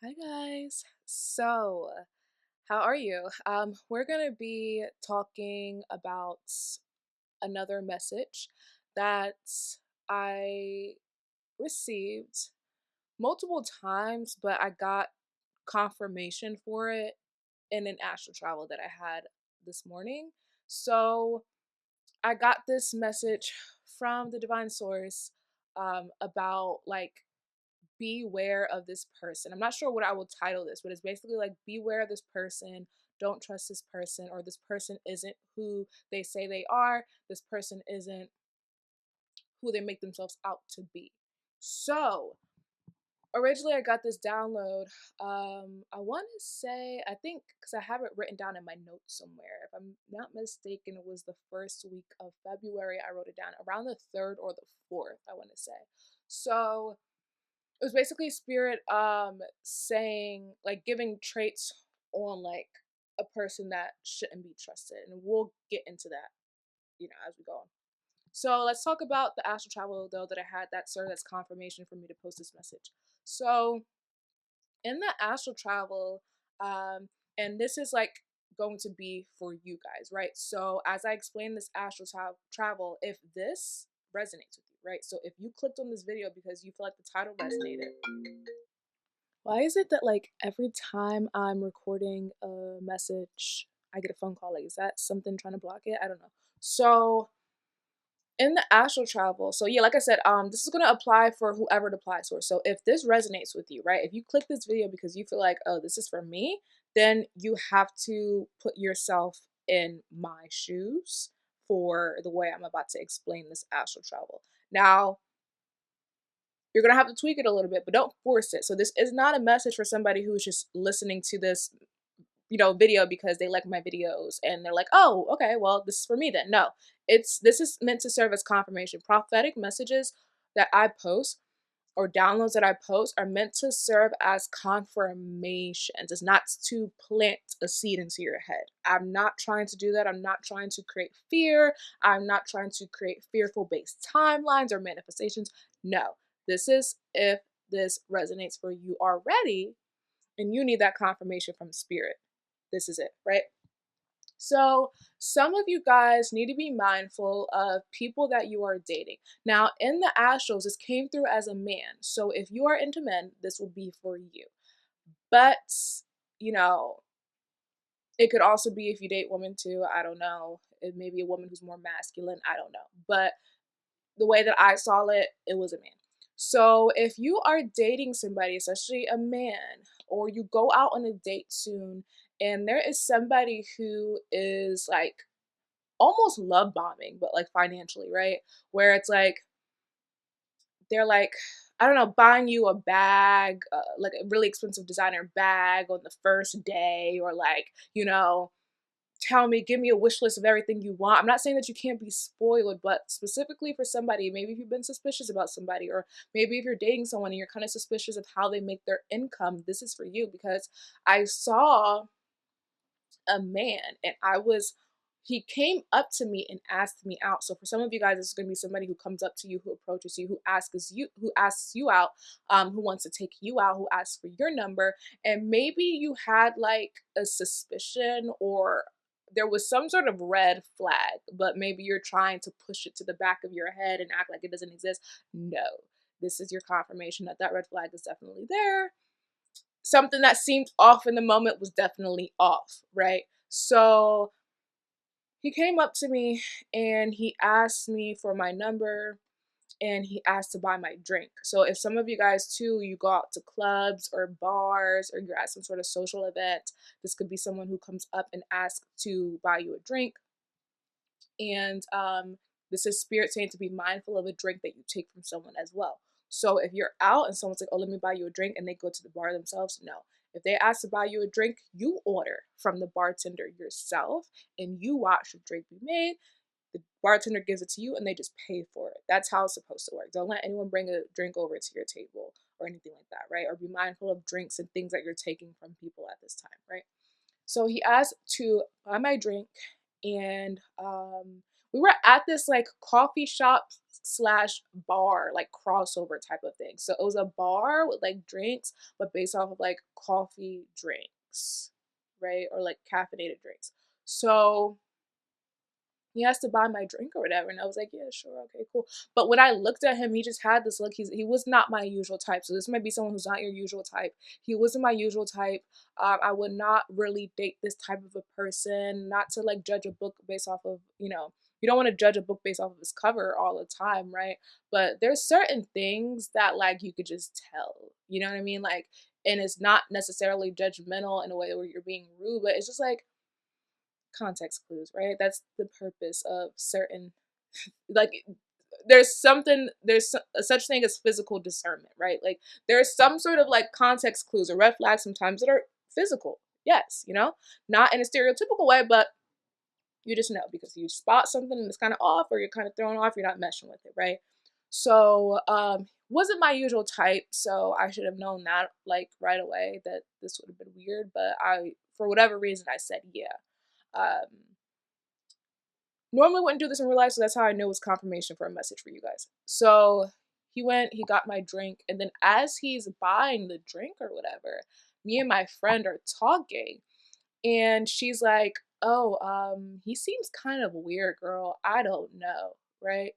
Hi guys. How are you? We're going to be talking about another message that I received multiple times, but I got confirmation for it in an astral travel that I had this morning. So, I got this message from the divine source about beware of this person. I'm not sure what I will title this, but it's basically like beware of this person. Don't trust this person, or this person isn't who they say they are. This person isn't who they make themselves out to be. So, originally I got this download. I want to say, I think, because I have it written down in my notes somewhere. If I'm not mistaken, it was the first week of February. I wrote it down around the 3rd or the 4th, I want to say. So, it was basically spirit saying, like, giving traits on like a person that shouldn't be trusted, and we'll get into that, as we go on. So let's talk about the astral travel though that I had that served as confirmation for me to post this message. So in the astral travel, um and this is like going to be for you guys, right? So as I explain this astral travel, if this resonates with you, right? So if you clicked on this video because you feel like the title resonated. Why is it that like every time I'm recording a message, I get a phone call? Like, is that something trying to block it? I don't know. So in the astral travel, so yeah, like I said, this is gonna apply for whoever it applies for. So if this resonates with you, right? If you click this video because you feel like, oh, this is for me, then you have to put yourself in my shoes for the way I'm about to explain this astral travel. Now, you're gonna have to tweak it a little bit, but don't force it. So this is not a message for somebody who's just listening to this, video because they like my videos and they're like, oh, okay, well, this is for me then. No, this is meant to serve as confirmation. Prophetic messages that I post or downloads that I post are meant to serve as confirmations. It's not to plant a seed into your head. I'm not trying to do that. I'm not trying to create fear. I'm not trying to create fearful based timelines or manifestations. No, this is if this resonates for you already and you need that confirmation from spirit. This is it, right? So, some of you guys need to be mindful of people that you are dating. Now, in the astrals, this came through as a man. So, if you are into men, this will be for you. But, you know, it could also be if you date women too. I don't know. It may be a woman who's more masculine. I don't know. But the way that I saw it, it was a man. So if you are dating somebody, especially a man, or you go out on a date soon, and there is somebody who is like almost love bombing, but like financially, right? Where it's like they're like, I don't know, buying you a bag, like a really expensive designer bag on the first day, or like, tell me, give me a wish list of everything you want. I'm not saying that you can't be spoiled, but specifically for somebody, maybe if you've been suspicious about somebody, or maybe if you're dating someone and you're kind of suspicious of how they make their income, this is for you because I saw a man and he came up to me and asked me out. So for some of you guys, it's going to be somebody who comes up to you, who approaches you, who asks you out, who wants to take you out, who asks for your number, and maybe you had like a suspicion or there was some sort of red flag, but maybe you're trying to push it to the back of your head and act like it doesn't exist. No, this is your confirmation that that red flag is definitely there. Something that seemed off in the moment was definitely off, right? So he came up to me and he asked me for my number and he asked to buy my drink. So if some of you guys too, you go out to clubs or bars or you're at some sort of social event, this could be someone who comes up and asks to buy you a drink. And this is spirit saying to be mindful of a drink that you take from someone as well. So if you're out and someone's like, oh, let me buy you a drink, and they go to the bar themselves, no. If they ask to buy you a drink, you order from the bartender yourself and you watch the drink be made. The bartender gives it to you and they just pay for it. That's how it's supposed to work. Don't let anyone bring a drink over to your table or anything like that, right? Or be mindful of drinks and things that you're taking from people at this time, right? So he asked to buy my drink, and We were at this like coffee shop slash bar, like crossover type of thing. So it was a bar with like drinks, but based off of like coffee drinks, right? Or like caffeinated drinks. So he has to buy my drink or whatever. And I was like, yeah, sure, okay, cool. But when I looked at him, he just had this look. He was not my usual type. So this might be someone who's not your usual type. He wasn't my usual type. I would not really date this type of a person. Not to like judge a book based off of, you don't want to judge a book based off of its cover all the time, right? But there's certain things that like you could just tell. You know what I mean? Like, and it's not necessarily judgmental in a way where you're being rude, but it's just like context clues, right? That's the purpose of certain like there's a such thing as physical discernment, right? Like there's some sort of like context clues or red flags sometimes that are physical. Yes, not in a stereotypical way, but you just know because you spot something and it's kind of off or you're kind of thrown off, you're not meshing with it, right? So, wasn't my usual type, so I should have known that like right away that this would have been weird, but for whatever reason I said yeah. Um, Normally wouldn't do this in real life, so that's how I knew it was confirmation for a message for you guys. So he got my drink, and then as he's buying the drink or whatever, me and my friend are talking, and she's like, "Oh, he seems kind of weird, girl. I don't know, right?"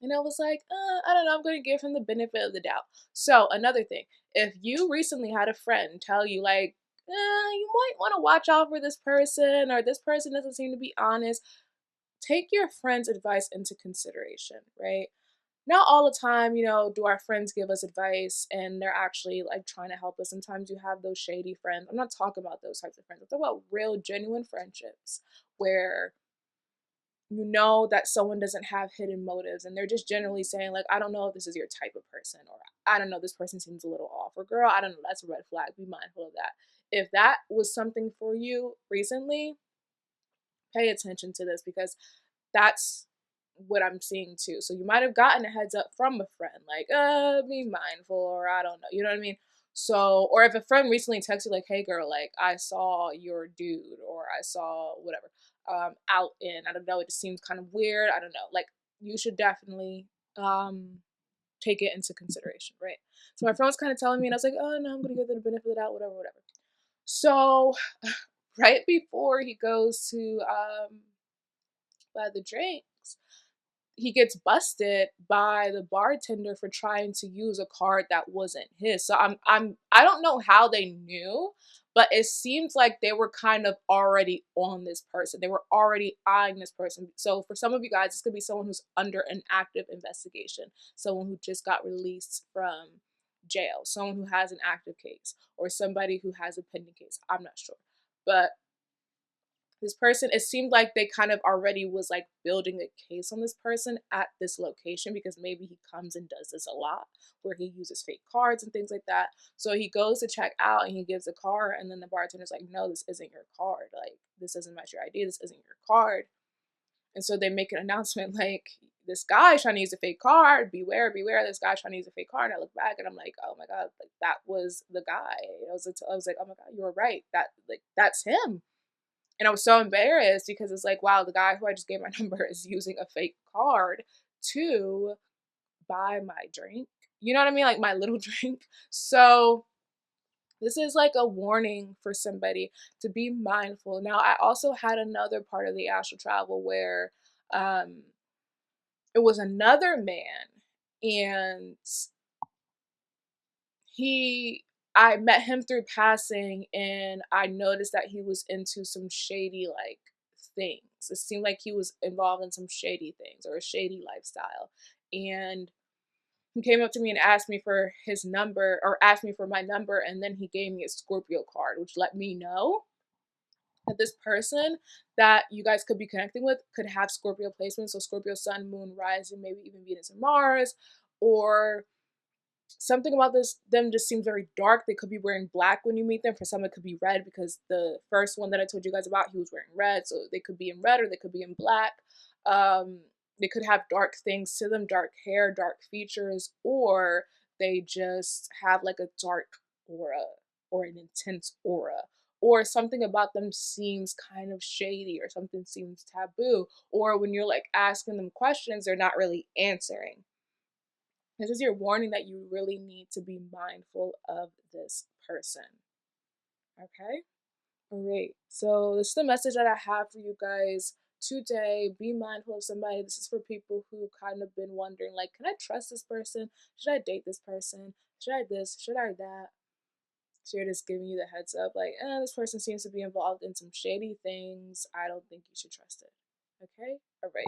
And I was like, I don't know, I'm gonna give him the benefit of the doubt. So another thing, if you recently had a friend tell you like, you might want to watch out for this person, or this person doesn't seem to be honest, take your friend's advice into consideration, right? Not all the time, do our friends give us advice and they're actually like trying to help us. Sometimes you have those shady friends. I'm not talking about those types of friends. I'm talking about real, genuine friendships where you know that someone doesn't have hidden motives and they're just generally saying, like, I don't know if this is your type of person, or I don't know, this person seems a little off, or girl, I don't know, that's a red flag. Be mindful of that. If that was something for you recently, pay attention to this because that's what I'm seeing too. So you might have gotten a heads up from a friend, like, be mindful, or I don't know, you know what I mean? So, or if a friend recently texted like, hey girl, like I saw your dude, or I saw whatever, out in, I don't know, it just seems kind of weird. I don't know. Like you should definitely take it into consideration, right? So my friend was kind of telling me and I was like, oh no, I'm gonna give it the benefit of the doubt, whatever, whatever. So right before he goes to buy the drinks, he gets busted by the bartender for trying to use a card that wasn't his. So I don't know how they knew, but it seems like they were kind of already on this person. They were already eyeing this person. So for some of you guys, this could be someone who's under an active investigation, someone who just got released from jail, someone who has an active case, or somebody who has a pending case. I'm not sure. But this person, it seemed like they kind of already was like building a case on this person at this location because maybe he comes and does this a lot where he uses fake cards and things like that. So he goes to check out and he gives a card, and then the bartender's like, no, this isn't your card, like this doesn't match your ID, this isn't your card. And so they make an announcement like, this guy's trying to use a fake card, beware, beware, this guy's trying to use a fake card. And I look back and I'm like, oh my god, like that was the guy. I was like, oh my god, you were right, that's him. And I was so embarrassed because it's like, wow, the guy who I just gave my number is using a fake card to buy my drink. You know what I mean? Like my little drink. So this is like a warning for somebody to be mindful. Now, I also had another part of the astral travel where um, it was another man, and he I met him through passing, and I noticed that he was into some shady like things. It seemed like he was involved in some shady things or a shady lifestyle. And he came up to me and asked me for his number, or asked me for my number, and then he gave me a Scorpio card, which let me know that this person that you guys could be connecting with could have Scorpio placements. So Scorpio sun, moon, rising, maybe even Venus and Mars, or something about them just seems very dark. They could be wearing black when you meet them. For some, it could be red because the first one that I told you guys about, he was wearing red. So they could be in red or they could be in black. They could have dark things to them, dark hair, dark features, or they just have like a dark aura or an intense aura, or something about them seems kind of shady or something seems taboo, or when you're like asking them questions, they're not really answering. This is your warning that you really need to be mindful of this person. Okay? All right. So this is the message that I have for you guys today. Be mindful of somebody. This is for people who kind of been wondering, like, can I trust this person? Should I date this person? Should I this? Should I that? So you're just giving you the heads up, like, this person seems to be involved in some shady things. I don't think you should trust it. Okay? All right.